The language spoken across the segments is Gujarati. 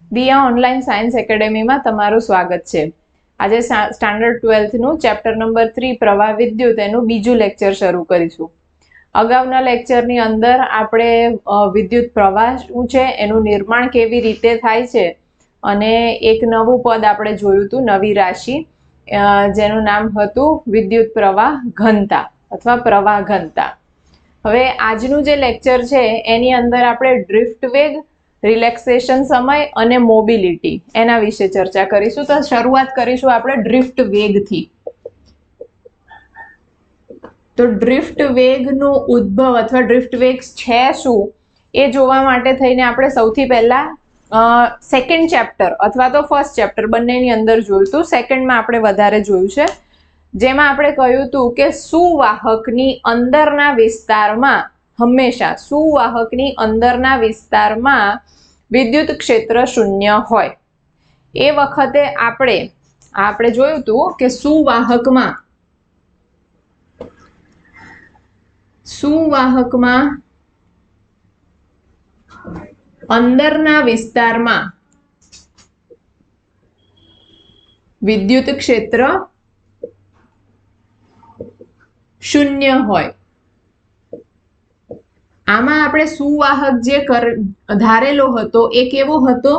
દિયા ઓનલાઈન સાયન્સ એકેડેમીમાં તમારું સ્વાગત છે। આજે સ્ટાન્ડર્ડ 12th નું ચેપ્ટર નંબર 3 પ્રવાહ વિદ્યુત એનું બીજું લેક્ચર શરૂ કરીશું। અગાઉના લેક્ચરની અંદર આપણે વિદ્યુત પ્રવાહ શું છે, એનું નિર્માણ કેવી રીતે થાય છે અને એક નવું પદ આપણે જોયું હતું, નવી રાશિ, જેનું નામ હતું વિદ્યુત પ્રવાહ ઘનતા અથવા પ્રવાહ ઘનતા। હવે આજનું જે લેક્ચર છે એની અંદર આપણે ડ્રિફ્ટ વેગ, રિલેક્સેશન સમય અને મોબિલિટી એના વિશે ચર્ચા કરીશું। તો શરૂઆત કરીશું આપણે ડ્રિફ્ટ વેગથી। તો ડ્રિફ્ટ વેગનો ઉદ્ભવ અથવા ડ્રિફ્ટ વેગ છે શું એ જોવા માટે થઈને આપણે સૌથી પહેલા સેકન્ડ ચેપ્ટર અથવા તો ફર્સ્ટ ચેપ્ટર બંનેની અંદર જોયું હતું। સેકન્ડમાં આપણે વધારે જોયું છે, જેમાં આપણે કહ્યું હતું કે સુવાહકની અંદરના વિસ્તારમાં હંમેશા સુવાહકની અંદરના વિસ્તારમાં વિદ્યુત ક્ષેત્ર શૂન્ય હોય। એ વખતે આપણે જોયું હતું કે સુવાહકમાં અંદરના વિસ્તારમાં વિદ્યુત ક્ષેત્ર શૂન્ય હોય। આમાં આપણે સુવાહક જે ધારેલો હતો એ કેવો હતો?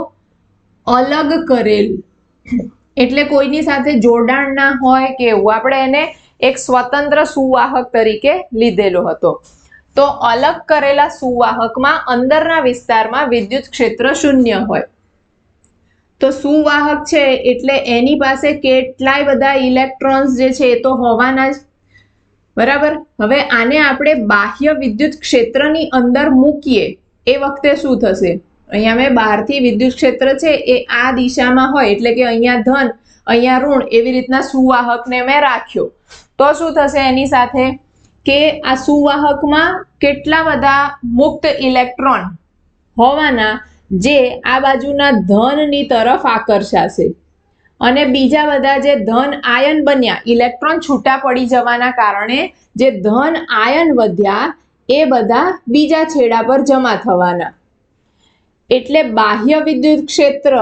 અલગ કરેલ, એટલે કોઈની સાથે જોડાણ ના હોય કે એવું, આપણે એને એક સ્વતંત્ર સુવાહક તરીકે લીધેલો હતો। તો અલગ કરેલા સુવાહકમાં અંદરના વિસ્તારમાં વિદ્યુત ક્ષેત્ર શૂન્ય હોય। તો સુવાહક છે એટલે એની પાસે કેટલાય બધા ઇલેક્ટ્રોન્સ જે છે એ તો હોવાના જ, બરાબર। હવે આને આપણે બાહ્ય વિદ્યુત ક્ષેત્રની અંદર મૂકીએ એ વખતે શું થશે? અહીંયા મેં બહારથી વિદ્યુત ક્ષેત્ર છે એ આ દિશામાં હોય, એટલે કે અહીંયા ધન અહીંયા ઋણ એવી રીતના સુવાહકને મેં રાખ્યો, તો શું થશે એની સાથે કે આ સુવાહકમાં કેટલા બધા મુક્ત ઇલેક્ટ્રોન હોવાના જે આ બાજુના ધનની તરફ આકર્ષાશે, અને બીજા બધા જે ધન આયન બન્યા, ઇલેક્ટ્રોન છૂટા પડી જવાના કારણે જે ધન આયન વધ્યા એ બધા બીજા છેડા પર જમા થવાના। એટલે બાહ્ય વિદ્યુત ક્ષેત્ર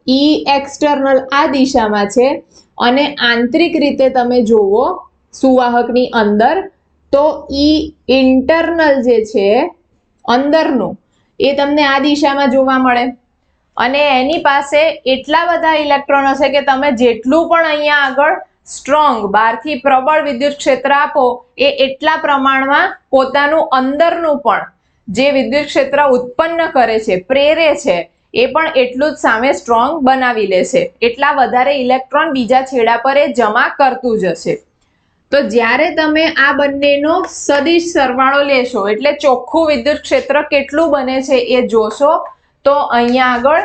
E એક્સટર્નલ આ દિશામાં છે, અને આંતરિક રીતે તમે જોવો સુવાહકની અંદર તો E ઇન્ટરનલ જે છે અંદરનું એ તમને આ દિશામાં જોવા મળે, અને એની પાસે એટલા બધા ઇલેક્ટ્રોન હશે કે તમે જેટલું પણ અહીંયા આગળ સ્ટ્રોંગ બહારથી પ્રબળ વિદ્યુત ક્ષેત્ર આપો એ એટલા પ્રમાણમાં પોતાનું અંદરનું પણ જે વિદ્યુત ક્ષેત્ર ઉત્પન્ન કરે છે, પ્રેરે છે, એ પણ એટલું જ સામે સ્ટ્રોંગ બનાવી લેશે, એટલા વધારે ઇલેક્ટ્રોન બીજા છેડા પર એ જમા કરતું જશે। તો જ્યારે તમે આ બંનેનો સદિશ સરવાળો લેશો એટલે ચોખ્ખું વિદ્યુત ક્ષેત્ર કેટલું બને છે એ જોશો, તો અહીંયા આગળ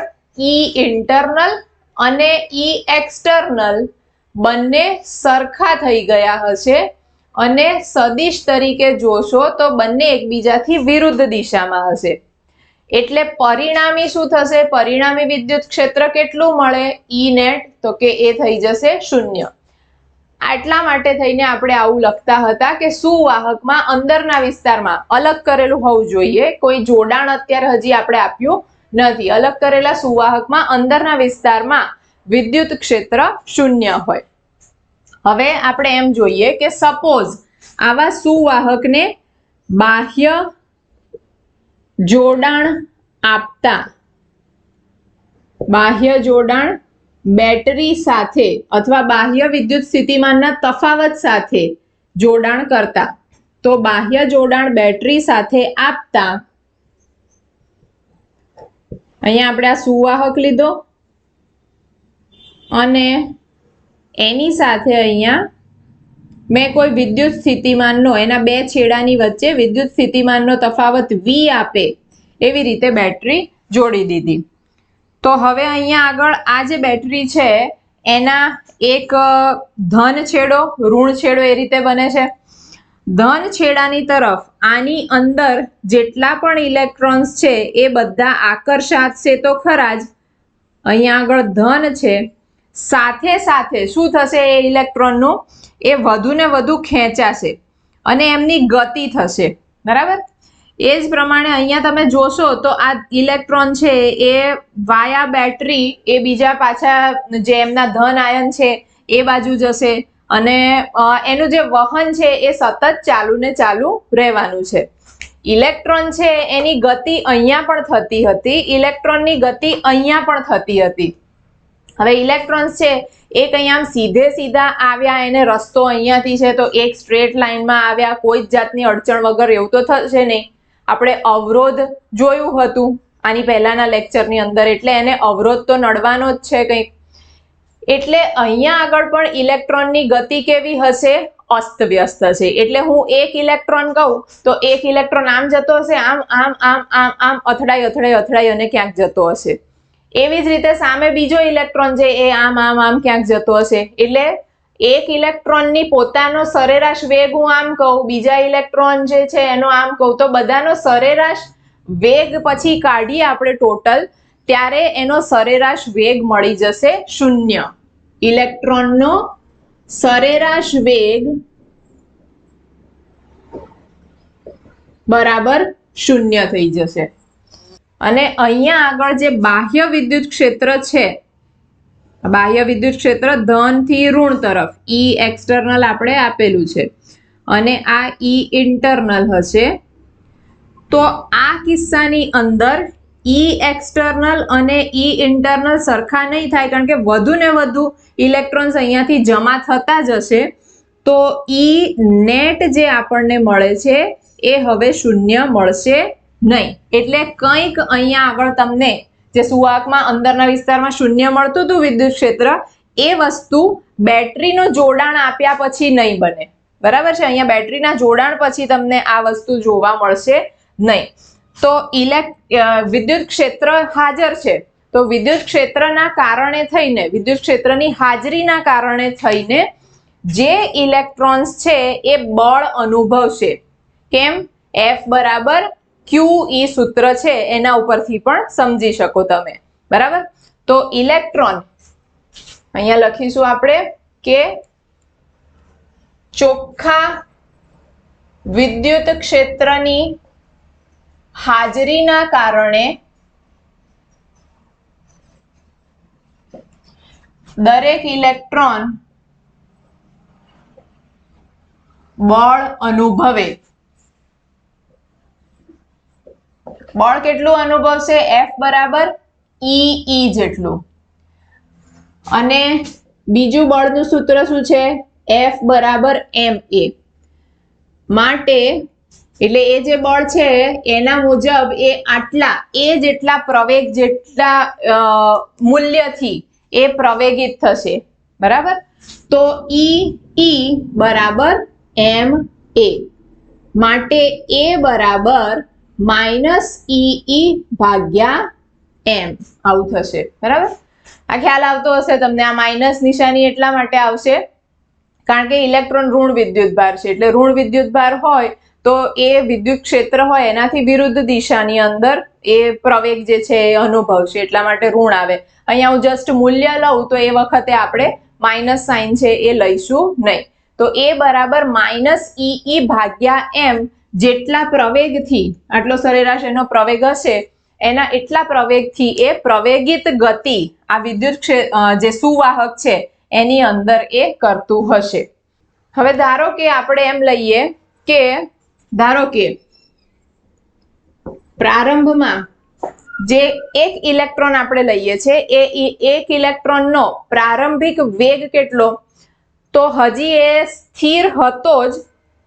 E ઇન્ટરનલ અને E એક્સટર્નલ બંને સરખા થઈ ગયા હશે, અને સદિશ તરીકે જોશો તો બંને એકબીજાથી વિરુદ્ધ દિશામાં હશે। એટલે પરિણામી શું થશે? પરિણામી વિદ્યુત ક્ષેત્ર કેટલું મળે? E નેટ, તો કે એ થઈ જશે શૂન્ય। આટલા માટે થઈને આપણે આવું લખતા હતા કે સુવાહકમાં અંદરના વિસ્તારમાં અલગ કરેલું હોવું જોઈએ, કોઈ જોડાણ અત્યારે હજી આપણે આપ્યું નથી। અલગ કરેલા સુવાહકમાં અંદરના વિસ્તારમાં વિદ્યુત ક્ષેત્ર શૂન્ય હોય। હવે આપણે એમ જોઈએ કે સપોઝ આવા સુવાહકને બાહ્ય જોડાણ આપતા, બાહ્ય જોડાણ બેટરી સાથે અથવા બાહ્ય વિદ્યુત સ્થિતિમાનના તફાવત સાથે જોડાણ કરતા, તો બાહ્ય જોડાણ બેટરી સાથે આપતા, અહીંયા આપણે આ સુવાહક લીધો અને એની સાથે અહીંયા મેં કોઈ વિદ્યુત સ્થિતિમાનનો, એના બે છેડાની વચ્ચે વિદ્યુત સ્થિતિમાનનો તફાવત V આપે એવી રીતે બેટરી જોડી દીધી। તો હવે અહીંયા આગળ આ જે બેટરી છે એના એક ધન છેડો, ઋણ છેડો એ રીતે બને છે। ધન છેડાની તરફ આની અંદર જેટલા પણ ઇલેક્ટ્રોન્સ છે એ બધા આકર્ષાશે તો ખરા જ, અહીંયા આગળ ધન છે, સાથે સાથે શું થશે? એ ઇલેક્ટ્રોનનું એ વધુ ને વધુ ખેંચાશે અને એમની ગતિ થશે, બરાબર। એ જ પ્રમાણે અહીંયા તમે જોશો તો આ ઇલેક્ટ્રોન છે એ વાયા બેટરી એ બીજા પાછા જે એમના ધન આયન છે એ બાજુ જશે અને એનું જે વહન છે એ સતત ચાલુ ને ચાલુ રહેવાનું છે. ઇલેક્ટ્રોન છે એની ગતિ અહીંયા પણ થતી હતી, ઇલેક્ટ્રોનની ગતિ અહીંયા પણ થતી હતી. હવે ઇલેક્ટ્રોન્સ છે એક અહીંયા આમ સીધે સીધા આવ્યા, એને રસ્તો અહીંયાથી છે તો એક સ્ટ્રેટ લાઈનમાં આવ્યા, કોઈ જ જાતની અડચણ વગર, એવું તો થશે નહીં. આપણે અવરોધ જોયું હતું આની પહેલાના લેક્ચરની અંદર, એટલે એને અવરોધ તો નડવાનો જ છે કંઈક. એટલે અહીંયા આગળ પણ ઇલેક્ટ્રોનની ગતિ કેવી હશે? અસ્તવ્યસ્ત હશે. એટલે હું એક ઇલેક્ટ્રોન કહું તો એક ઇલેક્ટ્રોન આમ જતો હશે, આમ આમ આમ આમ આમ અથડાઈ અથડાઈ અથડાઈ અને ક્યાંક જતો હશે. એવી જ રીતે સામે બીજો ઇલેક્ટ્રોન છે એ આમ આમ આમ ક્યાંક જતો હશે. એટલે એક ઇલેક્ટ્રોનની પોતાનો સરેરાશ વેગ હું આમ કહું, બીજા ઇલેક્ટ્રોન જે છે એનો આમ કહું, તો બધાનો સરેરાશ વેગ પછી કાઢીએ આપણે ટોટલ, ત્યારે એનો સરેરાશ વેગ મળી જશે 0. ઇલેક્ટ્રોનનો સરેરાશ વેગ બરાબર 0 થઈ જશે. અને અહીંયા આગળ જે બાહ્ય વિદ્યુત ક્ષેત્ર છે, બાહ્ય વિદ્યુત ક્ષેત્ર ધન થી ઋણ તરફ, ઈ એક્સટર્નલ આપણે આપેલું છે અને આ ઈ ઇન્ટરનલ હશે. તો આ કિસ્સાની અંદર ઈ એક્સટર્નલ અને ઈ ઇન્ટરનલ સરખા નહીં થાય, કારણ કે વધુ ને વધુ ઇલેક્ટ્રોન્સ અહીંયાથી જમા થતા જશે. તો ઈ નેટ જે આપણને મળે છે એ હવે 0 મળશે નહીં. એટલે કંઈક અહીંયા આગળ તમને જે સુવાહકમાં અંદરના વિસ્તારમાં 0 મળતું હતું વિદ્યુત ક્ષેત્ર, એ વસ્તુ બેટરીનું જોડાણ આપ્યા પછી નહીં બને. બરાબર છે? અહીંયા બેટરીના જોડાણ પછી તમને આ વસ્તુ જોવા મળશે નહીં. તો વિદ્યુત ક્ષેત્ર હાજર છે, તો વિદ્યુત ક્ષેત્રના કારણે થઈને, વિદ્યુત ક્ષેત્રની હાજરીના કારણે થઈને જે ઇલેક્ટ્રોન્સ છે એ બળ અનુભવશે. કેમ? F બરાબર QE સૂત્ર છે એના ઉપરથી પણ સમજી શકો તમે. બરાબર? તો ઇલેક્ટ્રોન અહીંયા લખીશું આપણે કે ચોખ્ખા વિદ્યુત ક્ષેત્રની હાજરીના કારણે દરેક ઇલેક્ટ્રોન બળ અનુભવે. બળ કેટલું અનુભવશે? F બરાબર EE જેટલું. અને બીજું બળનું સૂત્ર શું છે? F બરાબર MA. માટે એટલે એ જે બળ છે એના મુજબ એ આટલા, એ જેટલા પ્રવેગ, જેટલા મૂલ્યથી એ પ્રવેગિત થશે. બરાબર? તો E બરાબર MA. માટે A બરાબર -EE ભાગ્યા M આવું થશે. બરાબર? આ ખ્યાલ આવતો હશે તમને. આ માઇનસ નિશાની એટલા માટે આવશે કારણ કે ઇલેક્ટ્રોન ઋણ વિદ્યુતભાર છે, એટલે ઋણ વિદ્યુતભાર હોય તો એ વિદ્યુત ક્ષેત્ર હોય એનાથી વિરુદ્ધ દિશાની અંદર એ પ્રવેગ જે છે એ અનુભવશે, એટલા માટે ઋણ આવે. અહીંયા હું જસ્ટ મૂલ્ય લઉં તો એ વખતે આપણે માઇનસ સાઇન છે એ લઈશું નહીં. તો એ બરાબર -EE ભાગ્યા M જેટલા પ્રવેગથી, આટલો સરેરાશ એનો પ્રવેગ હશે, એના એટલા પ્રવેગથી એ પ્રવેગિત ગતિ આ વિદ્યુત જે સુવાહક છે એની અંદર એ કરતું હશે. હવે ધારો કે આપણે એમ લઈએ કે ધારો કે પ્રારંભમાં જે એક ઇલેક્ટ્રોન આપણે લઈએ છે એ એક ઇલેક્ટ્રોનનો પ્રારંભિક વેગ કેટલો? તો હજી એ સ્થિર હતો જ,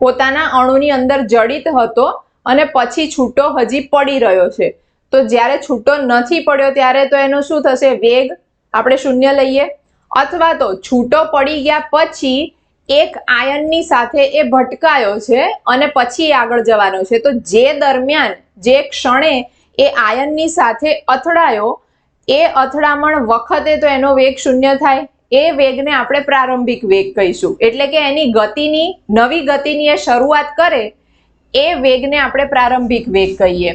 પોતાના અણુની અંદર જડિત હતો અને પછી છૂટો હજી પડી રહ્યો છે. તો જ્યારે છૂટો નથી પડ્યો ત્યારે તો એનું શું થશે? વેગ આપણે 0 લઈએ. અથવા તો છૂટો પડી ગયા પછી એક આયનની સાથે એ ભટકાયો છે અને પછી આગળ જવાનો છે, તો જે દરમિયાન, જે ક્ષણે એ આયનની સાથે અથડાયો, એ અથડામણ વખતે તો એનો વેગ 0 થાય. એ વેગને આપણે પ્રારંભિક વેગ કહીશું. એટલે કે એની ગતિની, નવી ગતિની એ શરૂઆત કરે એ વેગને આપણે પ્રારંભિક વેગ કહીએ.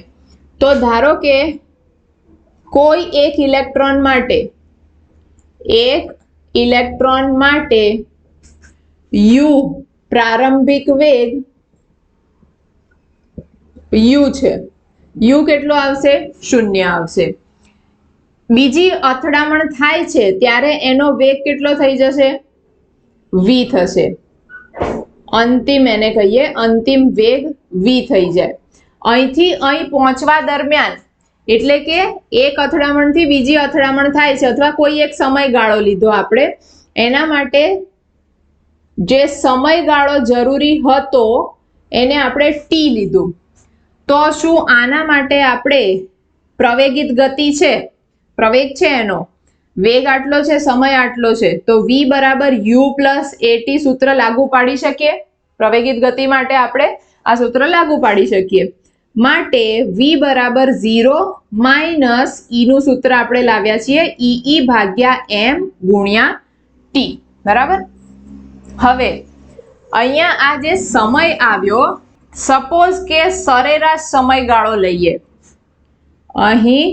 તો ધારો કે કોઈ એક ઇલેક્ટ્રોન માટે U પ્રારંભિક વેગ યુ છે, યુ કેટલો આવશે? 0 આવશે. બીજી અથડામણ થાય છે ત્યારે એનો વેગ કેટલો થઈ જશે? v થશે. અંતિમ એને કહીએ, અંતિમ વેગ v થઈ જાય. અહીંથી અહીં પહોંચવા દરમિયાન એટલે કે એક અથડામણથી બીજી અથડામણ થાય છે અથવા કોઈ એક સમયગાળો લીધો આપણે, એના માટે જે સમયગાળો જરૂરી હતો એને આપણે t લીધું. તો શું આના માટે આપણે પ્રવેગિત ગતિ છે, પ્રવેગ છે, એનો વેગ આટલો છે, સમય આટલો છે, તો v બરાબર u પ્લસ at સૂત્ર લાગુ પાડી શકીએ. પ્રવેગિત ગતિ માટે આપણે આ સૂત્ર લાગુ પાડી શકીએ. માટે v બરાબર 0 માઇનસ e નું સૂત્ર આપણે લાવ્યા છીએ e ભાગ્યા m ગુણ્યા t. બરાબર. હવે અહીંયા આ જે સમય આવ્યો, સપોઝ કે સરેરાશ સમયગાળો લઈએ. અહીં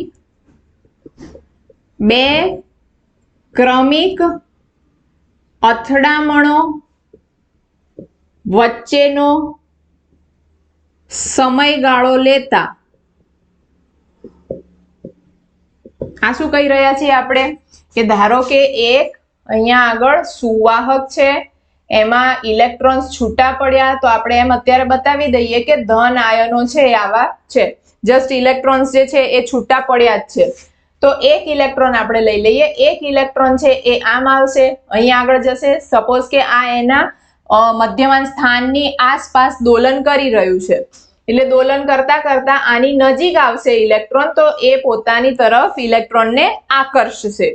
બે ક્રમિક અથડામણો વચ્ચેનો સમયગાળો લેતા આ શું કહી રહ્યા છીએ આપણે કે ધારો કે એક અહીંયા આગળ સુવાહક છે, એમાં ઇલેક્ટ્રોન્સ છૂટા પડ્યા, તો આપણે એમ અત્યારે બતાવી દઈએ કે ધન આયનો છે એ આવા છે, જસ્ટ ઇલેક્ટ્રોન્સ જે છે એ છૂટા પડ્યા જ છે. તો એક ઇલેક્ટ્રોન આપણે લઈ લઈએ. એક ઇલેક્ટ્રોન છે એ આમ આવશે, અહીંયા આગળ જશે. સપોઝ કે આ એના મધ્યમાન સ્થાનની આસપાસ દોલન કરી રહ્યું છે, એટલે દોલન કરતા કરતા આની નજીક આવશે ઇલેક્ટ્રોન, તો એ પોતાની તરફ ઇલેક્ટ્રોનને આકર્ષશે.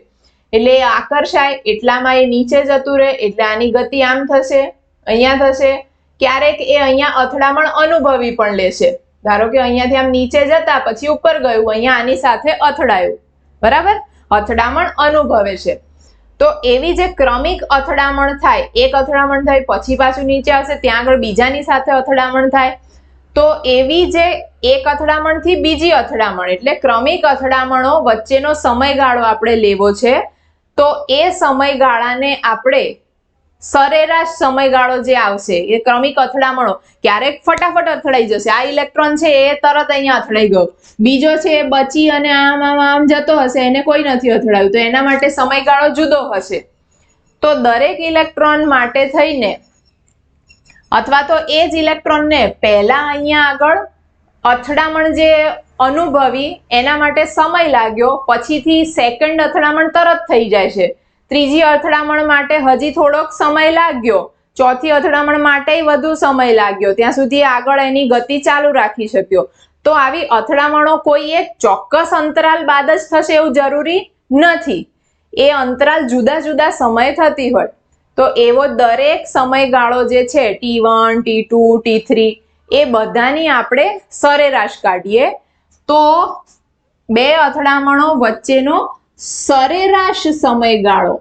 એટલે આકર્ષાય એટલામાં એ નીચે જતું રહે, એટલે આની ગતિ આમ થશે, અહીંયા થશે. ક્યારેક એ અહીંયા અથડામણ અનુભવી પણ લેશે. ધારો કે અહીંયાથી આમ નીચે જતા પછી ઉપર ગયું, અહીંયા આની સાથે અથડાયું. બરાબર, અથડામણ અનુભવે છે. તો એવી જે ક્રમિક અથડામણ થાય, એક અથડામણ થાય પછી પાછું નીચે આવશે, ત્યાં આગળ બીજાની સાથે અથડામણ થાય, તો એવી જે એક અથડામણથી બીજી અથડામણ એટલે ક્રમિક અથડામણો વચ્ચેનો સમયગાળો આપણે લેવો છે. તો એ સમયગાળાને આપણે સરેરાશ સમયગાળો જે આવશે એ ક્રમિક અથડામણો ક્યારેક ફટાફટ અથડાઈ જશે. આ ઇલેક્ટ્રોન છે એ તરત અહીંયા અથડાઈ ગયો, બીજો છે એ બચી અને આમ આમ આમ જતો હશે, એને કોઈ નથી અથડાયું, તો એના માટે સમયગાળો જુદો હશે. તો દરેક ઇલેક્ટ્રોન માટે થઈને અથવા તો એ જ ઇલેક્ટ્રોનને પહેલા અહીંયા આગળ અથડામણ જે અનુભવી એના માટે સમય લાગ્યો, પછીથી સેકન્ડ અથડામણ તરત થઈ જાય છે, ત્રીજી અથડામણ માટે હજી થોડોક સમય લાગ્યો, ચોથી અથડામણ માટે વધુ સમય લાગ્યો, ત્યાં સુધી આગળ એની ગતિ ચાલુ રાખી શક્યો. તો આવી અથડામણો કોઈ એક ચોક્કસ અંતરાલ બાદ જ થશે એવું જરૂરી નથી, એ અંતરાલ જુદા જુદા સમયે થતી હોય. તો એવો દરેક સમયગાળો જે છે t1, t2, t3 એ બધાની આપણે સરેરાશ કાઢીએ. તો બે અથડામણો વચ્ચેનો સરેરાશ સમયગાળો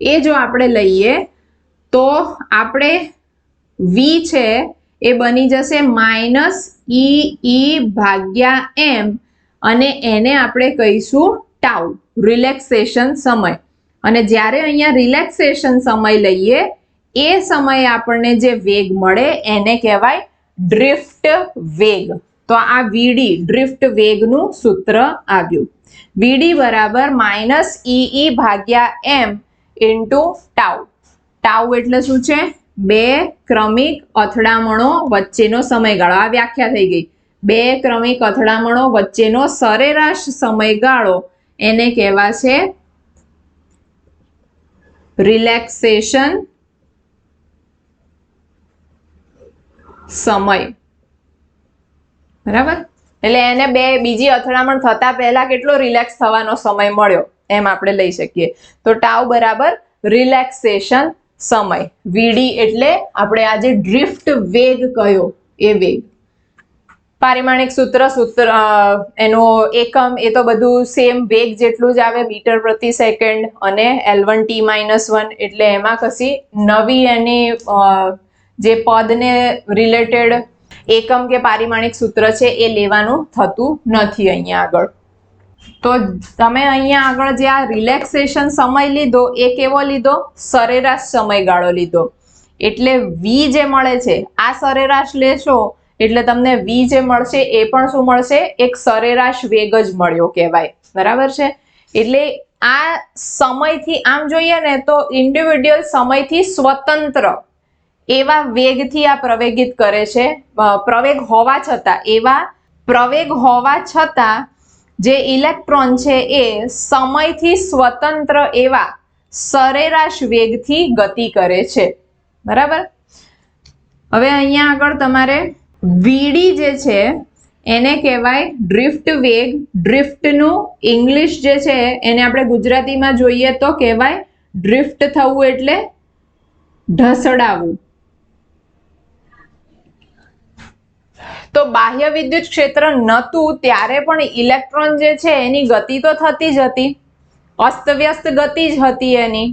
એ જો આપણે લઈએ તો આપણે v છે એ બની જશે માઇનસ e ભાગ્યા m અને એને આપણે કહીશું ટાઉ, રિલેક્સેશન સમય. અને જ્યારે અહીંયા રિલેક્સેશન સમય લઈએ એ સમયે આપણને જે વેગ મળે એને કહેવાય ડ્રિફ્ટ વેગ. તો આ vd ડ્રિફ્ટ વેગનું સૂત્ર આવ્યું. vd બરાબર માઇનસ e ભાગ્યા m ઇન્ટુ ટાઉ. ટાઉ એટલે શું છે? બે ક્રમિક અથડામણો વચ્ચેનો સમયગાળો. આ વ્યાખ્યા થઈ ગઈ. બે ક્રમિક અથડામણો વચ્ચેનો સરેરાશ સમયગાળો એને કહેવાશે રિલેક્સેશન સમય. બરાબર, એટલે એને બીજી અથડામણ થતા પહેલા કેટલો રિલેક્સ થવાનો સમય મળ્યો એમ આપણે લઈ શકીએ. તો ટાઉ બરાબર રિલેક્સેશન સમય. vd એટલે આપણે આજે ડ્રિફ્ટ વેગ કયો એ વેગ. પારિમાણિક સૂત્ર એનો એકમ એ તો બધું સેમ વેગ જેટલું જ આવે, મીટર પ્રતિ સેકન્ડ અને L1t-1, એટલે એમાં કશી નવી એની જે પદને રિલેટેડ એકમ કે પારિમાણિક સૂત્ર છે એ લેવાનું થતું નથી અહીંયા આગળ. તો તમે અહીંયા આગળ જે આ રિલેક્સેશન સમય લીધો એ કેવો લીધો? સરેરાશ સમયગાળો લીધો. એટલે v જે મળે છે આ સરેરાશ લેશો એટલે તમને v જે મળશે એ પણ શું મળશે? એક સરેરાશ વેગ જ મળ્યો કહેવાય, બરાબર છે? એટલે આ સમયથી આમ જોઈએ ને તો ઇન્ડિવિડ્યુઅલ સમયથી સ્વતંત્ર એવા વેગથી આ પ્રવેગિત કરે છે, પ્રવેગ હોવા છતાં જે ઇલેક્ટ્રોન છે એ સમયથી સ્વતંત્ર એવા સરેરાશ વેગથી ગતિ કરે છે, બરાબર? હવે અહીંયા આગળ તમારે વીડી જે છે એને કહેવાય ડ્રિફ્ટ વેગ. ડ્રિફ્ટનું ઇંગ્લિશ જે છે એને આપણે ગુજરાતીમાં જોઈએ તો કહેવાય ડ્રિફ્ટ થવું એટલે ઢસડાવવું. તો બાહ્ય વિદ્યુત ક્ષેત્ર નહોતું ત્યારે પણ ઇલેક્ટ્રોન જે છે એની ગતિ તો થતી જ હતી, અસ્તવ્યસ્ત ગતિ જ હતી એની.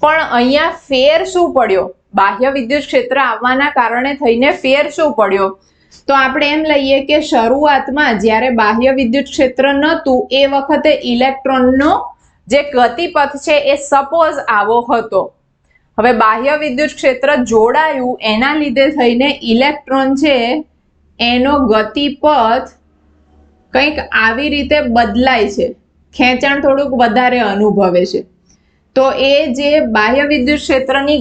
પણ અહીંયા ફેર શું પડ્યો? બાહ્ય વિદ્યુત ક્ષેત્ર આવવાના કારણે થઈને ફેર શું પડ્યો? તો આપણે એમ લઈએ કે શરૂઆતમાં જ્યારે બાહ્ય વિદ્યુત ક્ષેત્ર નહોતું એ વખતે ઇલેક્ટ્રોનનો જે ગતિપથ છે એ સપોઝ આવો હતો. હવે બાહ્ય વિદ્યુત ક્ષેત્ર જોડાયું એના લીધે થઈને ઇલેક્ટ્રોન છે એનો ગતિપથ કંઈક આવી રીતે બદલાય છે, ખેંચાણ થોડુંક વધારે અનુભવે છે. તો એ જે બાહ્ય વિદ્યુત ક્ષેત્રની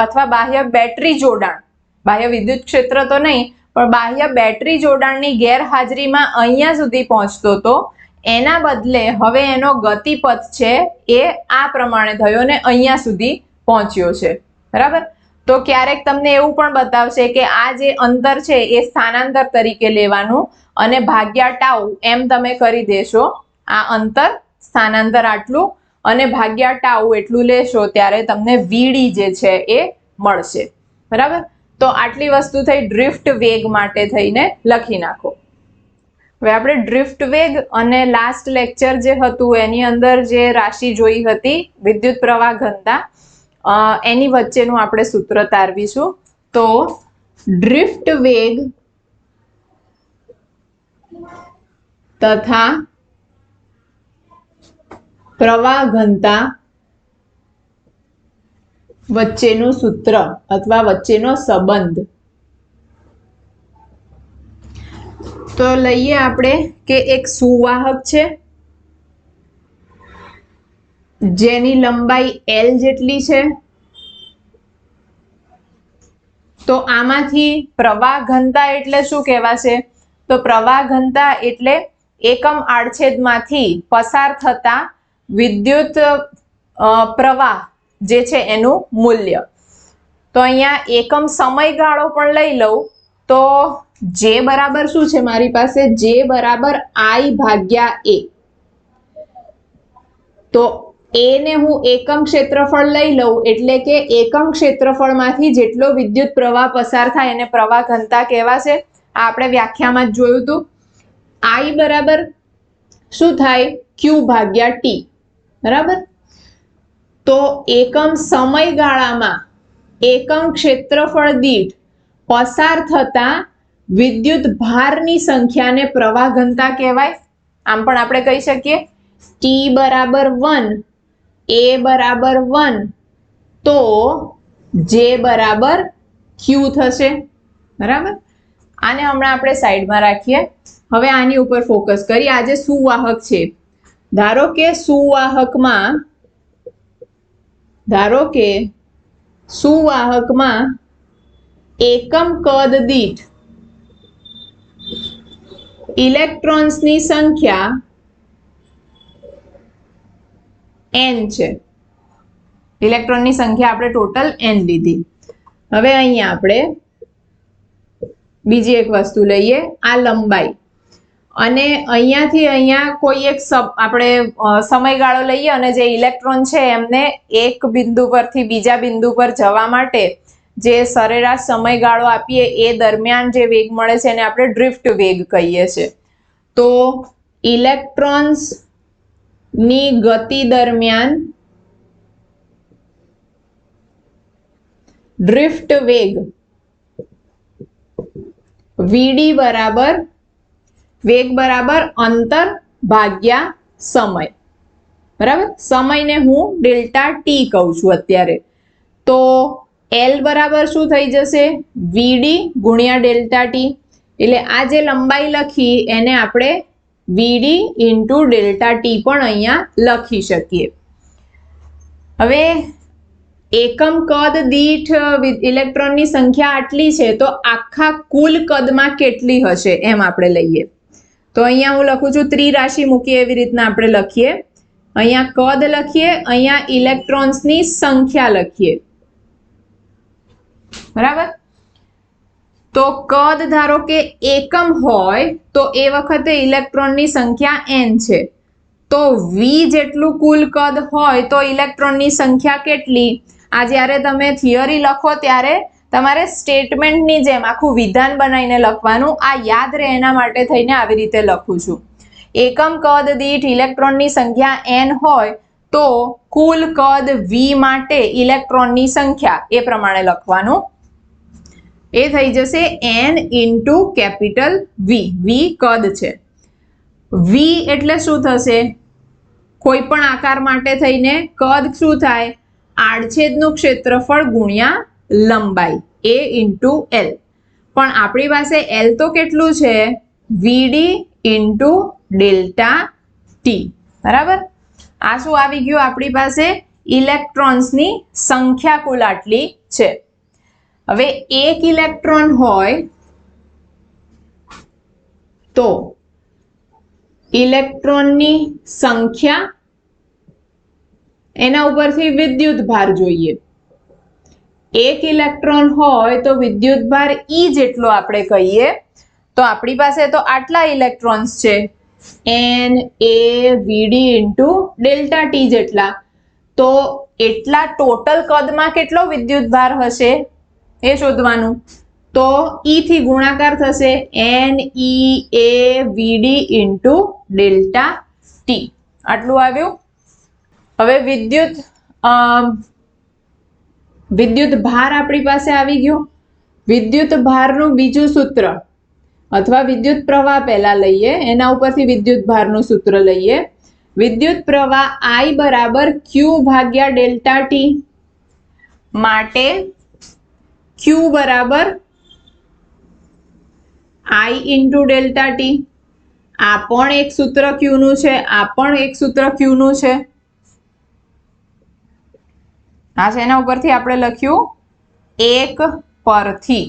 અથવા બાહ્ય બેટરી જોડાણ, બાહ્ય વિદ્યુત ક્ષેત્ર તો નહીં પણ બાહ્ય બેટરી જોડાણની ગેરહાજરીમાં અહીંયા સુધી પહોંચતો હતો, એના બદલે હવે એનો ગતિપથ છે એ આ પ્રમાણે થયો ને અહીંયા સુધી પહોંચ્યો છે, બરાબર? તો ક્યારેક તમને એવું પણ બતાવશે કે આ જે અંતર છે એ સ્થાનાંતર તરીકે લેવાનું અને ભાગ્યા ટાઉ એમ તમે કરી દેશો. આ અંતર સ્થાનાંતર આટલું અને ભાગ્યા ટાઉ એટલું લેશો ત્યારે તમને વીડી જે છે એ મળશે, બરાબર? તો આટલી વસ્તુ થઈ ડ્રિફ્ટ વેગ માટે થઈને લખી નાખો. હવે આપણે ડ્રિફ્ટ વેગ અને લાસ્ટ લેક્ચર જે હતું એની અંદર જે રાશિ જોઈ હતી વિદ્યુત પ્રવાહ ઘનતા, એની વચ્ચેનું આપણે સૂત્ર તારવીશું. તો ડ્રિફ્ટ વેગ તથા પ્રવાહ ઘનતા વચ્ચેનું સૂત્ર અથવા વચ્ચેનો સંબંધ. તો લઈએ આપણે કે એક સુવાહક છે જેની લંબાઈ L જેટલી છે. તો આમાંથી પ્રવાહ ઘનતા એટલે શું કહેવાશે? તો પ્રવાહ ઘનતા એટલે એકમ આડછેદમાંથી પસાર થતા વિદ્યુત પ્રવાહ જે છે એનું મૂલ્ય. તો અહીંયા એકમ સમયગાળો પણ લઈ લઉં તો જે બરાબર શું છે મારી પાસે? જે બરાબર I ભાગ્યા A. તો એ ને હું એકમ ક્ષેત્રફળ લઈ લઉં એટલે કે એકમ ક્ષેત્રફળમાંથી જેટલો વિદ્યુત પ્રવાહ પસાર થાય એને પ્રવાહ ઘનતા કહેવાશે. આ આપણે વ્યાખ્યામાં જ જોયું હતું. I બરાબર શું થાય? Q ભાગ્યા T, બરાબર? તો એકમ સમયગાળામાં એકમ ક્ષેત્રફળ દીઠ પસાર થતા વિદ્યુત ભારની સંખ્યાને પ્રવાહ ઘનતા કહેવાય. આમ પણ આપણે કહી શકીએ T બરાબર 1, A બરાબર 1, તો J બરાબર Q થશે, બરાબર? આને હમણાં આપણે સાઈડમાં રાખીએ. હવે આની ઉપર ફોકસ કરીએ. આ જે સુવાહક છે, ધારો કે સુવાહકમાં એકમ કદ દીઠ ઇલેક્ટ્રોન્સની સંખ્યા n છે. ઇલેક્ટ્રોનની સંખ્યા આપણે ટોટલ n લીધી. હવે અહીંયા આપણે બીજી એક વસ્તુ લઈએ, આ લંબાઈ, અને અહીંયાથી અહીંયા કોઈ એક આપણે સમયગાળો લઈએ અને જે ઇલેક્ટ્રોન છે એમને એક બિંદુ પરથી બીજા બિંદુ પર જવા માટે જે સરેરાશ સમયગાળો આપીએ એ દરમિયાન જે વેગ મળે છે એને આપણે ડ્રિફ્ટ વેગ કહીએ છીએ. તો ઇલેક્ટ્રોન્સ ની ગતિ દરમિયાન ડ્રિફ્ટ વેગ Vd બરાબર વેગ બરાબર અંતર ભાગ્યા સમય, બરાબર? સમયને હું ડેલ્ટા ટી કહું છું અત્યારે. તો L બરાબર શું થઈ જશે? Vd ગુણ્યા ડેલ્ટા ટી. એટલે આ જે લંબાઈ લખી એને આપણે વીડી ઇન્ટુ ડેલ્ટા ટી પણ અહીંયા લખી શકીએ. હવે એકમ કદ દીઠ ઇલેક્ટ્રોનની સંખ્યા આટલી છે તો આખા કુલ કદમાં કેટલી હશે એમ આપણે લઈએ. તો અહીંયા હું લખું છું ત્રિરાશિ મૂકીએ એવી રીતના આપણે લખીએ. અહીંયા કદ લખીએ, અહીંયા ઇલેક્ટ્રોન્સની સંખ્યા લખીએ. બરાબર. તો કદ ધારો કે એકમ હોય તો એ વખતે ઇલેક્ટ્રોનની સંખ્યા n છે. તો v જેટલું કુલ કદ હોય તો ઇલેક્ટ્રોનની સંખ્યા કેટલી? આ જ્યારે તમે થિયરી લખો ત્યારે તમારે સ્ટેટમેન્ટની જેમ આખું વિધાન બનાવીને લખવાનું. આ યાદ રહે એના માટે થઈને આવી રીતે લખું છું. એકમ કદ દીઠ ઇલેક્ટ્રોનની સંખ્યા n હોય તો કુલ કદ v માટે ઇલેક્ટ્રોનની સંખ્યા એ પ્રમાણે લખવાનું. એ થઈ જશે n into capital V. V કદ છે. V એટલે શું થશે? કોઈ પણ આકાર માટે થઈને કદ શું થાય? આડછેદનું ક્ષેત્રફળ ગુણ્યા લંબાઈ a ઇન્ટુ l. પણ આપણી પાસે l તો કેટલું છે? Vd into delta T. બરાબર. આ શું આવી ગયું આપણી પાસે? ઇલેક્ટ્રોન્સની સંખ્યા કુલ આટલી છે. હવે એક ઇલેક્ટ્રોન હોય તો ઇલેક્ટ્રોનની સંખ્યા એના ઉપરથી વિદ્યુત ભાર જોઈએ. એક ઇલેક્ટ્રોન હોય તો વિદ્યુત ભાર E જેટલો આપણે કહીએ. તો આપણી પાસે તો આટલા ઇલેક્ટ્રોન્સ છે n a vd into delta T જેટલા. તો એટલા ટોટલ કદમાં કેટલો વિદ્યુત ભાર હશે એ શોધવાનું. તો E થી ગુણાકાર થશે n e a vd into delta T. આટલું આવ્યું. હવે વિદ્યુત ભાર આપણી પાસે આવી ગયો. વિદ્યુત ભારનું બીજું સૂત્ર અથવા વિદ્યુત પ્રવાહ પહેલા લઈએ, એના ઉપરથી વિદ્યુત ભારનું સૂત્ર લઈએ. વિદ્યુત પ્રવાહ I બરાબર Q ભાગ્યા ડેલ્ટા ટી માટે Q બરાબર I ઇન્ટુ ડેલ્ટા ટી. આ પણ એક સૂત્ર Q નું છે, આ પણ એક સૂત્ર Q નું છે. આ છે એના ઉપરથી આપણે લખ્યું એક પરથી.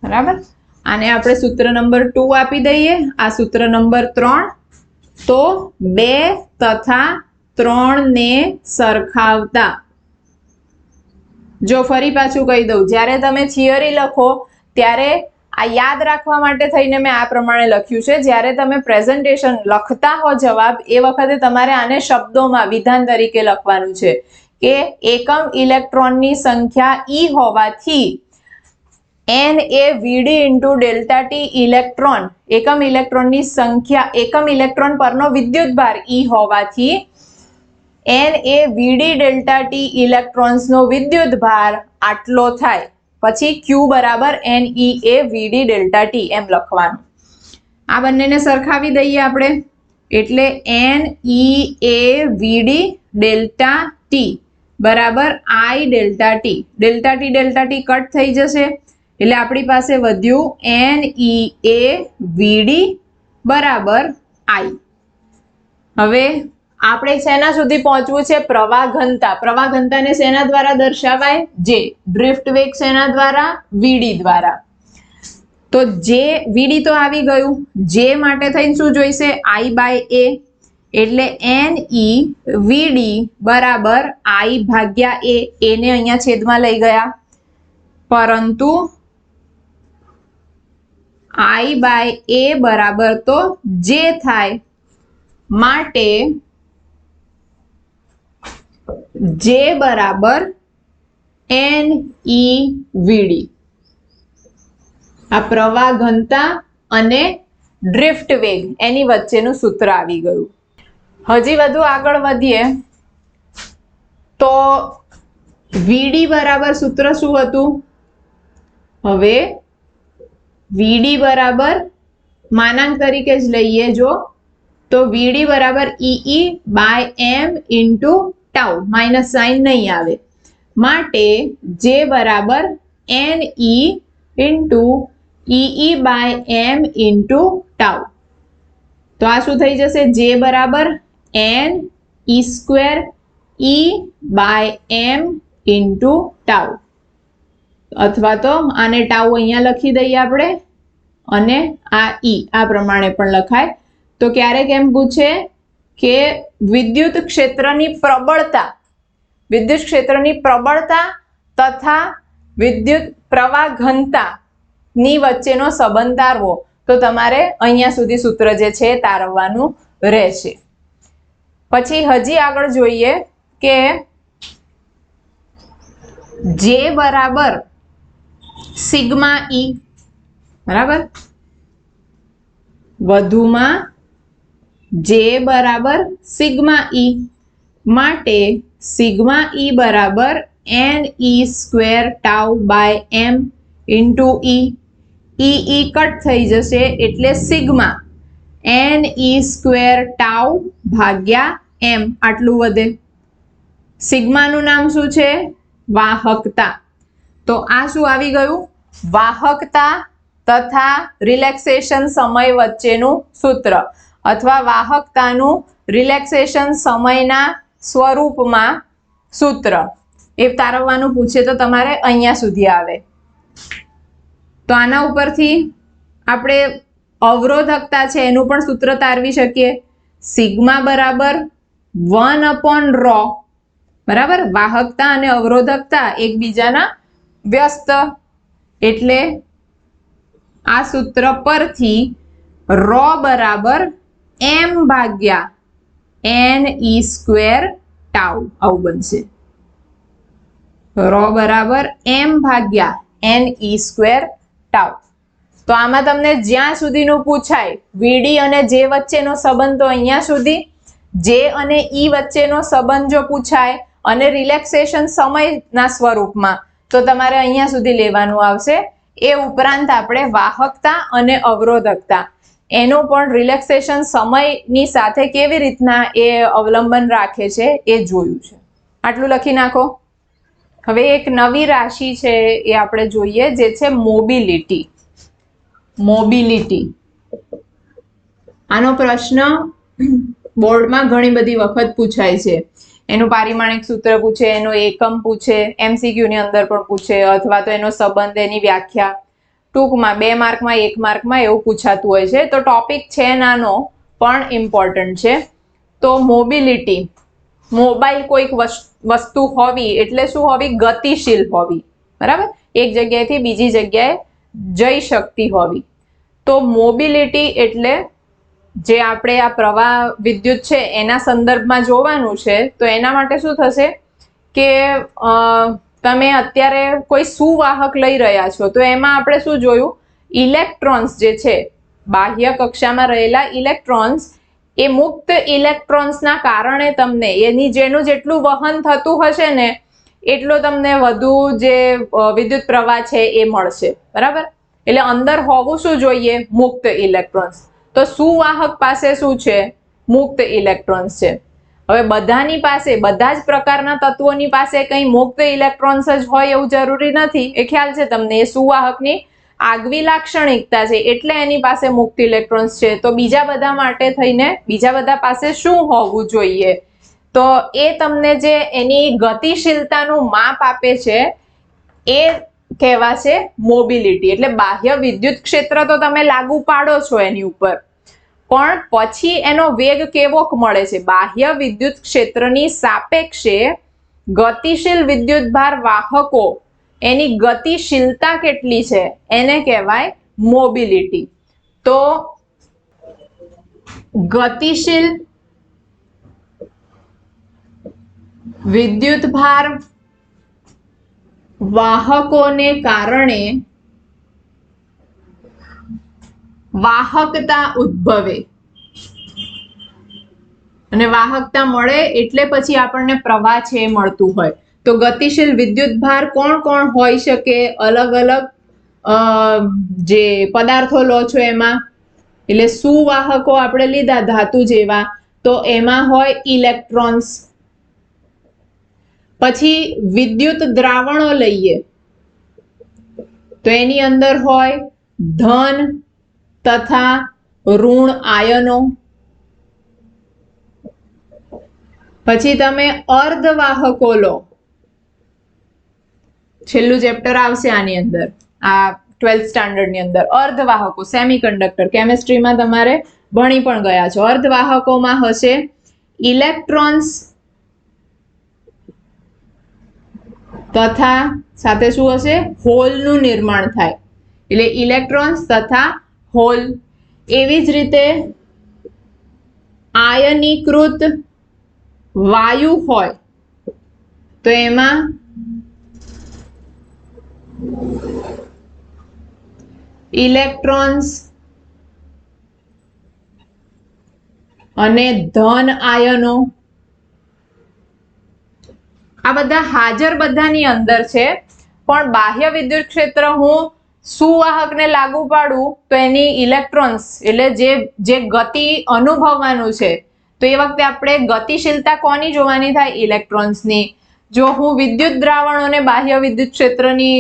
બરાબર. આને આપણે સૂત્ર નંબર 2 આપી દઈએ. આ સૂત્ર નંબર 3. તો 2 તથા 3 ને સરખાવતા, જો ફરી પાછું કહી દઉં, જ્યારે તમે થિયરી લખો ત્યારે આ યાદ રાખવા માટે થઈને મેં આ પ્રમાણે લખ્યું છે. જ્યારે તમે પ્રેઝન્ટેશન લખતા હો જવાબ એ વખતે તમારે આને શબ્દોમાં વિધાન તરીકે લખવાનું છે કે એકમ ઇલેક્ટ્રોનની સંખ્યા E હોવાથી n એ vd into delta T electron, એકમ ઇલેક્ટ્રોનની સંખ્યા, એકમ ઇલેક્ટ્રોન પરનો વિદ્યુત ભાર E હોવાથી n એ vd ડેલ્ટા ટી ઇલેક્ટ્રોન્સનો વિદ્યુત ભાર આટલો થાય. પછી Q બરાબર n e a vd delta T M લખવાનું. આ બંનેને સરખાવી દઈએ આપણે. એટલે n e a vd delta T બરાબર I delta T. Delta T cut થઈ જશે એટલે આપણી પાસે વધ્યું n e a vd બરાબર I. હવે આપણે શેના સુધી પહોંચવું છે? પ્રવાહ ઘનતા. પ્રવાહ ઘનતાને શેના દ્વારા દર્શાવાય? જે. ડ્રિફ્ટ વેગ શેના દ્વારા? vd દ્વારા. તો જે vd તો આવી ગયું. જે માટે થઈને શું જોઈશે? I by a. એટલે n e vd બરાબર I ભાગ્યા a. એને અહીંયા છેદમાં લઈ ગયા, પરંતુ I બાય a બરાબર તો જે થાય, માટે જે બરાબર n e vd. આ પ્રવાહ ઘનતા અને ડ્રિફ્ટ વેગ એની વચ્ચેનું સૂત્ર આવી ગયું. હજી વધુ આગળ વધીએ તો vd બરાબર સૂત્ર શું હતું? હવે vd બરાબર માનાંક તરીકે જ લઈએ જો, તો vd બરાબર E by m into tau. Minus sign નહીં આવે, માટે જે બરાબર n e into E by M into tau. તો આ શું થઈ જશે? જે બરાબર N E square E by M into tau, અથવા તો આને ટાઉ અહીંયા લખી દઈએ આપણે, અને આ ઈ આ પ્રમાણે પણ લખાય. તો ક્યારેક એમ પૂછે કે વિદ્યુત ક્ષેત્રની પ્રબળતા તથા વિદ્યુત પ્રવાહ ઘનતા ની વચ્ચેનો સંબંધ તારવો, તો તમારે અહીંયા સુધી સૂત્ર જે છે તારવવાનું રહેશે. પછી હજી આગળ જોઈએ કે જે બરાબર સિગ્મા ઈ, બરાબર, વધુમાં જે બરાબર સિગ્મા ઈ માટે સિગ્મા ઈ બરાબર N E square tau by M into E. E cut થઈ જશે એટલે sigma N E square tau ભાગ્યા એમ આટલું વધે. સિગ્માનું નામ શું છે? વાહકતા. તો આ શું આવી ગયું? વાહકતા તથા રિલેક્સેશન સમય વચ્ચેનું સૂત્ર, અથવા વાહકતાનું રિલેક્સેશન સમયના સ્વરૂપમાં સૂત્ર એ તારવવાનું પૂછે તો તમારે અહીંયા સુધી આવે. તો આના ઉપરથી આપણે અવરોધકતા છે એનું પણ સૂત્ર તારવી શકીએ. સિગ્મા બરાબર 1/ρ, બરાબર. વાહકતા અને અવરોધકતા એકબીજાના વ્યસ્ત, એટલે આ સૂત્ર પરથી ρ બરાબર m ભાગ્યા n ઈ સ્ક્વેર ટાઉ આવું બનશે. ρ બરાબર m ભાગ્યા n ઈ સ્ક્વેર ટાઉ. તો આમાં તમને જ્યાં સુધીનું પૂછાય વીડી અને જે વચ્ચેનો સંબંધ તો અહીંયા સુધી, જે અને ઈ વચ્ચેનો સંબંધ જો પૂછાય અને રિલેક્સેશન સમયના સ્વરૂપમાં, તો તમારે અહીંયા સુધી લેવાનું આવશે. એ ઉપરાંત આપણે વાહકતા અને અવરોધકતા એનો પણ રિલેક્સેશન સમયની સાથે કેવી રીતના એ અવલંબન રાખે છે એ જોયું છે. આટલું લખી નાખો. હવે એક નવી રાશિ છે એ આપણે જોઈએ, જે છે મોબિલિટી. આનો પ્રશ્ન બોર્ડમાં ઘણી બધી વખત પૂછાય છે. એનું પારિમાણિક સૂત્ર પૂછે, એનો એકમ પૂછે, એમસીક્યુ ની અંદર પણ પૂછે, અથવા તો એનો સંબંધ, એની વ્યાખ્યા, ટૂંકમાં 2 માર્કમાં 1 માર્કમાં એવું પૂછાતું હોય છે. તો ટોપિક છે નાનો પણ ઇમ્પોર્ટન્ટ છે. તો મોબિલિટી, મોબાઈલ કોઈક વસ્તુ હોવી એટલે શું હોવી? ગતિશીલ હોવી, બરાબર. એક જગ્યાએથી બીજી જગ્યાએ જઈ શકતી હોવી. તો મોબિલિટી એટલે જે આપણે આ પ્રવાહ વિદ્યુત છે એના સંદર્ભમાં જોવાનું છે. તો એના માટે શું થશે કે તમે અત્યારે કોઈ સુવાહક લઈ રહ્યા છો, તો એમાં આપણે શું જોયું? ઇલેક્ટ્રોન્સ જે છે, બાહ્ય કક્ષામાં રહેલા ઇલેક્ટ્રોન્સ, એ મુક્ત ઇલેક્ટ્રોન્સના કારણે તમને જેનું જેટલું વહન થતું હશે ને એટલો તમને વધુ જે વિદ્યુત પ્રવાહ છે એ મળશે, બરાબર. એટલે અંદર હોવું શું જોઈએ? મુક્ત ઇલેક્ટ્રોન્સ. તો સુવાહક પાસે શું છે? મુક્ત ઇલેક્ટ્રોન્સ છે. હવે બધાની પાસે, બધા જ પ્રકારના તત્વોની પાસે કંઈ મુક્ત ઇલેક્ટ્રોન્સ જ હોય એવું જરૂરી નથી. એ ખ્યાલ છે તમને? એ સુવાહકની આગવી લાક્ષણિકતા છે, એટલે એની પાસે મુક્ત ઇલેક્ટ્રોન્સ છે. તો બીજા બધા માટે થઈને બીજા બધા પાસે શું હોવું જોઈએ? તો એ તમને જે એની ગતિશીલતાનું માપ આપે છે એ કહેવાશે મોબિલિટી. એટલે બાહ્ય વિદ્યુત ક્ષેત્ર તો તમે લાગુ પાડો છો એની ઉપર, પણ પછી એનો વેગ કેવો મળે છે? બાહ્ય વિદ્યુત ક્ષેત્રની સાપેક્ષે ગતિશીલ વિદ્યુતભાર વાહકો એની ગતિશીલતા કેટલી છે એને કહેવાય મોબિલિટી. તો ગતિશીલ વિદ્યુતભાર વાહકોને કારણે વાહકતા ઉદ્ભવે, અને વાહકતા મળે એટલે પછી આપણને પ્રવાહ છે મળતું હોય. તો ગતિશીલ વિદ્યુતભાર કોણ કોણ હોઈ શકે? અલગ અલગ જે પદાર્થો લો છો એમાં, એટલે સુવાહકો આપણે લીધા ધાતુ જેવા, તો એમાં હોય ઇલેક્ટ્રોન્સ. પછી વિદ્યુત દ્રાવણો લઈએ તો એની અંદર હોય ધન તથા ઋણ આયનો. પછી તમે અર્ધવાહકો લો, છેલ્લું ચેપ્ટર આવશે આની અંદર, આ 12th સ્ટાન્ડર્ડ ની અંદર. અર્ધવાહકો, સેમિકન્ડક્ટર, કેમિસ્ટ્રીમાં તમારે ભણી પણ ગયા છો. અર્ધવાહકોમાં હશે ઇલેક્ટ્રોન્સ તથા સાથે શું હશે? હોલનું નિર્માણ થાય, એટલે ઇલેક્ટ્રોન્સ તથા હોલ. એવી જ રીતે આયનીકૃત વાયુ હોય તો એમાં ઇલેક્ટ્રોન્સ અને ધન આયનો, આ બધા હાજર બધાની અંદર છે. પણ બાહ્ય વિદ્યુત ક્ષેત્ર હું સુવાહકને લાગુ પાડું તો એની ઇલેક્ટ્રોન્સ એટલે જે ગતિ અનુભવવાનું છે, તો એ વખતે આપણે ગતિશીલતા કોની જોવાની થાય? ઇલેક્ટ્રોન્સની. જો હું વિદ્યુત દ્રાવણોને બાહ્ય વિદ્યુત ક્ષેત્રની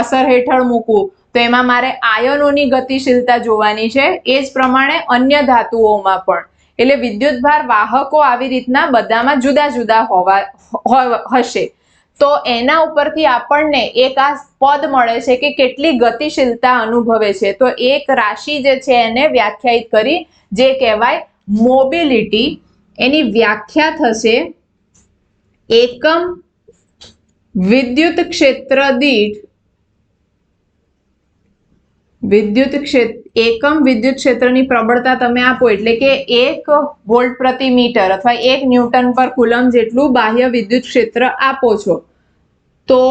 અસર હેઠળ મૂકું તો એમાં મારે આયનોની ગતિશીલતા જોવાની છે. એ જ પ્રમાણે અન્ય ધાતુઓમાં પણ. એટલે વિદ્યુતભાર વાહકો આવી રીતના બધામાં જુદા જુદા હશે. તો એના ઉપરથી આપણને એક આ પદ મળે છે કે કેટલી ગતિશીલતા અનુભવે છે. તો એક રાશિ જે છે એને વ્યાખ્યાયિત કરી, જે કહેવાય મોબિલિટી. એની વ્યાખ્યા થશે એકમ વિદ્યુત ક્ષેત્ર દીઠ એકમ વિદ્યુત ક્ષેત્રની પ્રબળતા તમે આપો, એટલે કે 1 વોલ્ટ પ્રતિ મીટર અથવા 1 ન્યૂટન પર કુલમ જેટલું બાહ્ય વિદ્યુત ક્ષેત્ર આપો છો, તો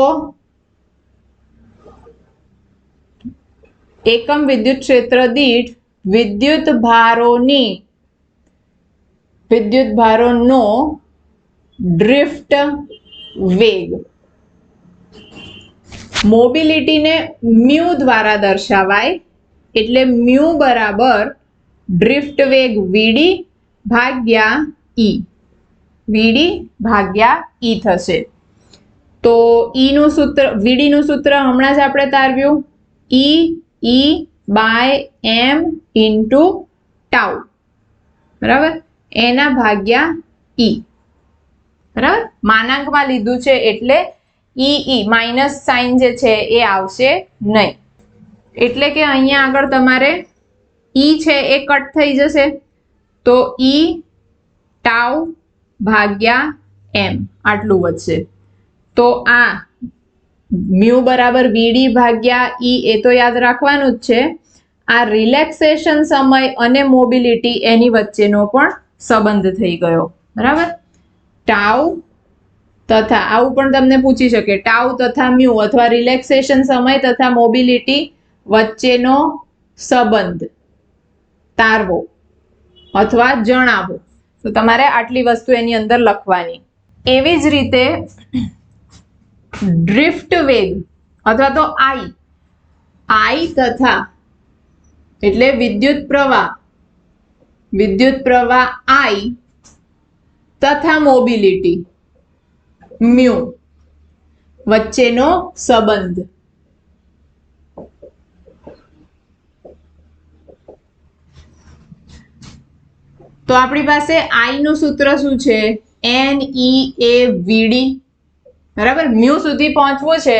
એકમ વિદ્યુત ક્ષેત્ર દીઠ વિદ્યુતભારોનો ડ્રિફ્ટ વેગ. મોબિલિટીને મ્યુ દ્વારા દર્શાવાય, એટલે મ્યુ બરાબર ડ્રિફ્ટ વેગ વીડી ભાગ્યા ઈ. વીડી ભાગ્યા ઈ થશે. તો ઈ નું સૂત્ર, વીડી નું સૂત્ર હમણાં જ આપણે તારવ્યું, ઈ બાય એમ ઇન્ટુ ટાઉ, બરાબર, એના ભાગ્યા ઈ. બરાબર, માનાંકમાં લીધું છે એટલે ઈ માઇનસ સાઇન જે છે એ આવશે નહીં. એટલે કે અહીંયા આગળ તમારે ઈ છે એ કટ થઈ જશે, તો ઈ ટાઉ ભાગ્યા એમ આટલું વધશે. તો આ મ્યુ બરાબર વીડી ભાગ્યા ઈ એ તો યાદ રાખવાનું જ છે. આ રિલેક્સેશન સમય અને મોબિલિટી એની વચ્ચેનો પણ સંબંધ થઈ ગયો. બરાબર, ટાઉ તથા, આવું પણ તમને પૂછી શકે, ટાઉ તથા મ્યુ અથવા રિલેક્સેશન સમય તથા મોબિલિટી વચ્ચેનો સંબંધ તારવો અથવા જણાવો. તો તમારે આટલી વસ્તુ એની અંદર લખવાની. એવી જ રીતે ડ્રિફ્ટ વેગ અથવા તો આઈ તથા એટલે વિદ્યુત પ્રવાહ આઈ તથા મોબિલિટી મ્યુ વચ્ચેનો સંબંધ. તો આપણી પાસે આઈ નું સૂત્ર શું છે? NeAVD. બરાબર, મ્યુ સુધી પહોંચવું છે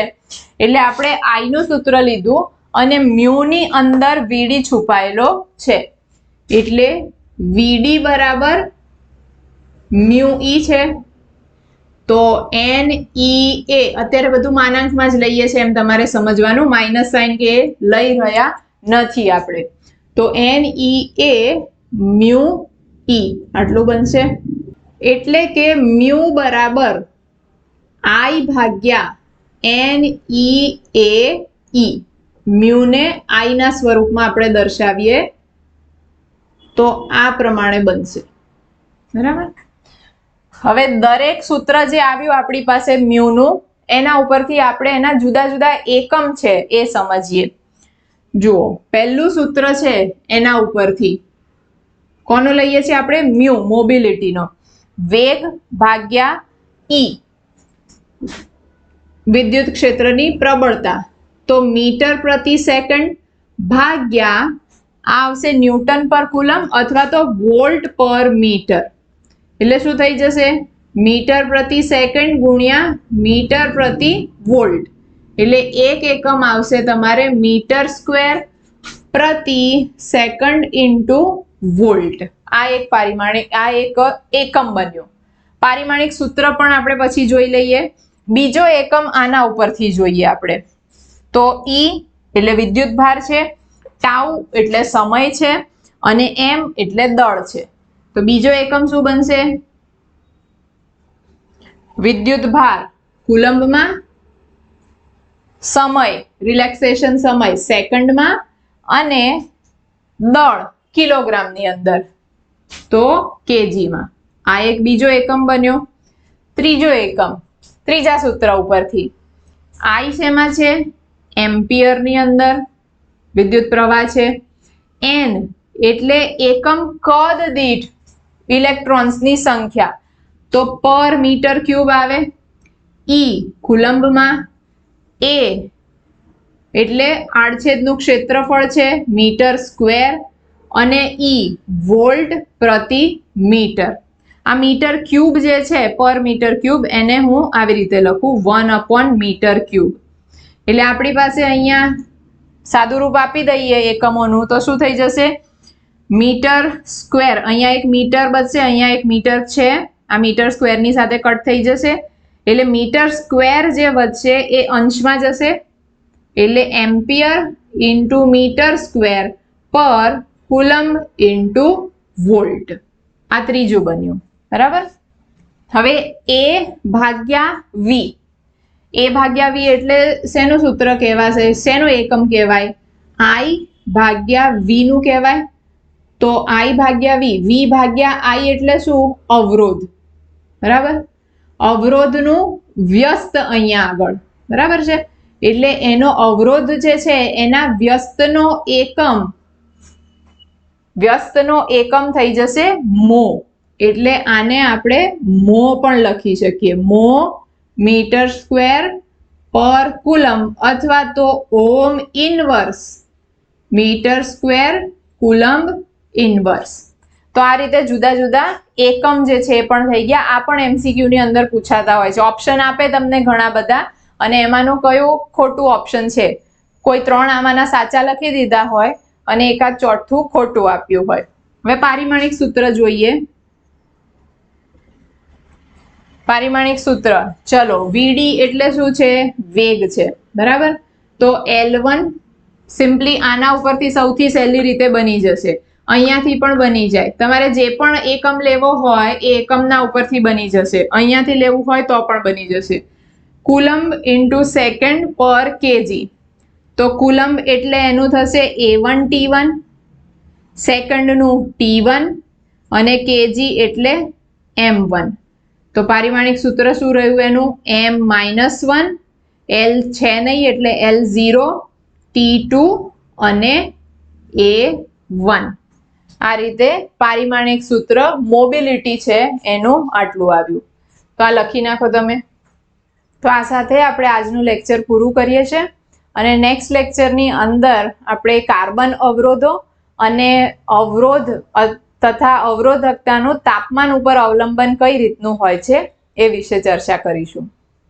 એટલે આપણે આઈ નું સૂત્ર લીધું અને મ્યુ ની અંદર વીડી છુપાયેલો છે, એટલે વીડી બરાબર મ્યુ ઈ છે. તો NeA, અત્યારે બધું માનાંકમાં જ લઈએ છે એમ તમારે સમજવાનું, માઇનસ સાઇન કે લઈ રહ્યા નથી આપણે. તો NeA મ્યુ ઈ આટલું બનશે. એટલે કે મ્યુ બરાબર આઈ ભાગ્યા NeAE. મ્યુ ને આઈ ના સ્વરૂપમાં આપણે દર્શાવીએ તો આ પ્રમાણે બનશે. બરાબર, હવે દરેક સૂત્ર જે આવ્યું આપણી પાસે મ્યુ નું, એના ઉપરથી આપણે એના જુદા જુદા એકમ છે એ સમજીએ. જુઓ, પહેલું સૂત્ર છે એના ઉપરથી કોનો લઈએ છીએ આપણે? મ્યુ, મોબિલિટીનો. વેગ ભાગ્યા ઈ વિદ્યુત ક્ષેત્રની પ્રબળતા, તો મીટર પ્રતિ સેકન્ડ ભાગ્યા આ આવશે ન્યૂટન પર કુલમ અથવા તો વોલ્ટ પર મીટર, એટલે શું થઈ જશે મીટર પ્રતિ સેકન્ડ ગુણ્યા મીટર પ્રતિ વોલ્ટ, એટલે એક એકમ આવશે તમારે મીટર સ્ક્વેર પ્રતિ સેકન્ડ ઇન્ટુ વોલ્ટ. આ એક પારિમાણિક આ એક એકમ બન્યો. પારિમાણિક સૂત્ર પણ આપણે પછી જોઈ લઈએ. બીજો એકમ આના ઉપરથી જોઈએ આપણે તો E એટલે વિદ્યુત ભાર છે, ટાઉ એટલે સમય છે અને M એટલે દળ છે. તો બીજો એકમ શું બનશે વિદ્યુત ભાર કુલંબમાં, સમય રિલેક્સેશન સમય સેકન્ડમાં અને દળ કિલોગ્રામની અંદર તો કેજીમાં. આ એક બીજો એકમ બન્યો. ત્રીજો એકમ ત્રીજા સૂત્ર ઉપરથી I શેમાં છે એમ્પિયરની અંદર વિદ્યુત પ્રવાહ છે, N એટલે એકમ કદ દીઠ ઇલેક્ટ્રોન્સની સંખ્યા તો પર મીટર ક્યુબ આવે, E કુલંબમાં, A એટલે આડછેદનું ક્ષેત્રફળ છે મીટર સ્ક્વેર અને E વોલ્ટ પ્રતિ મીટર. આ મીટર ક્યુબ જે છે પર મીટર ક્યુબ એને હું આવી રીતે લખું 1/મીટર ક્યુબ. એટલે આપણી પાસે અહીંયા સાદું રૂપ આપી દઈએ એકમોનું તો શું થઈ જશે મીટર સ્ક્વેર, અહીંયા એક મીટર બચશે, અહીંયા એક મીટર છે, આ મીટર સ્ક્વેરની સાથે કટ થઈ જશે એટલે મીટર સ્ક્વેર જે વધશે એ અંશમાં જશે એટલે એમ્પિયર ઇન્ટુ મીટર સ્ક્વેર પર કુલમ્બ ઇન્ટુ વોલ્ટ. આ ત્રીજું બન્યું બરાબર. હવે A ભાગ્યા V, A ભાગ્યા V એટલે શેનું સૂત્ર કહેવાશે, શેનું એકમ કહેવાય I ભાગ્યા V નું કહેવાય. તો I ભાગ્યા V, V ભાગ્યા I એટલે શું અવરોધ બરાબર. અવરોધનું વ્યસ્ત અહીંયા આગળ બરાબર છે એટલે એનો અવરોધ જે છે એના વ્યસ્તનો એકમ થઈ જશે મો, એટલે આને આપણે મો પણ લખી શકીએ, મો મીટર સ્ક્વેર પર કુલમ અથવા તો ohm inverse metre square coulomb inverse. તો આ રીતે જુદા જુદા એકમ જે છે એ પણ થઈ ગયા. આ પણ MCQ ની અંદર પૂછાતા હોય છે. ઓપ્શન આપે તમને ઘણા બધા અને એમાંનું કયું ખોટું ઓપ્શન છે, કોઈ 3 આમાંના સાચા લખી દીધા હોય અને એકાદ ચોથું ખોટું આપ્યું હોય. હવે પારિમાણિક સૂત્ર જોઈએ. પારિમાણિક સૂત્ર ચલો VD એટલે શું છે વેગ છે બરાબર. તો L1 સિમ્પલી આના ઉપરથી સૌથી સહેલી રીતે બની જશે, અહીંયાથી પણ બની જાય. તમારે જે પણ એકમ લેવો હોય એ એકમના ઉપરથી બની જશે, અહીંયાથી લેવું હોય તો પણ બની જશે. કુલંબ ઇન્ટુ સેકન્ડ પર કેજી, તો કુલંબ એટલે એનું થશે A1 T1, સેકન્ડનું T1 અને કેજી એટલે M1. તો પારિમાણિક સૂત્ર શું રહ્યું એનું M-1, L છે નહીં એટલે L0, T2 અને A1. આ રીતે પારિમાણિક સૂત્ર મોબિલિટી છે એનું આટલું આવ્યું. તો આ લખી નાખો તમે. તો આ સાથે આપણે આજનું લેક્ચર પૂરું કરીએ છીએ અને નેક્સ્ટ લેક્ચરની અંદર આપણે કાર્બન અવરોધો અને અવરોધ તથા અવરોધકતાનું તાપમાન ઉપર અવલંબન કઈ રીતનું હોય છે એ વિશે ચર્ચા કરીશું.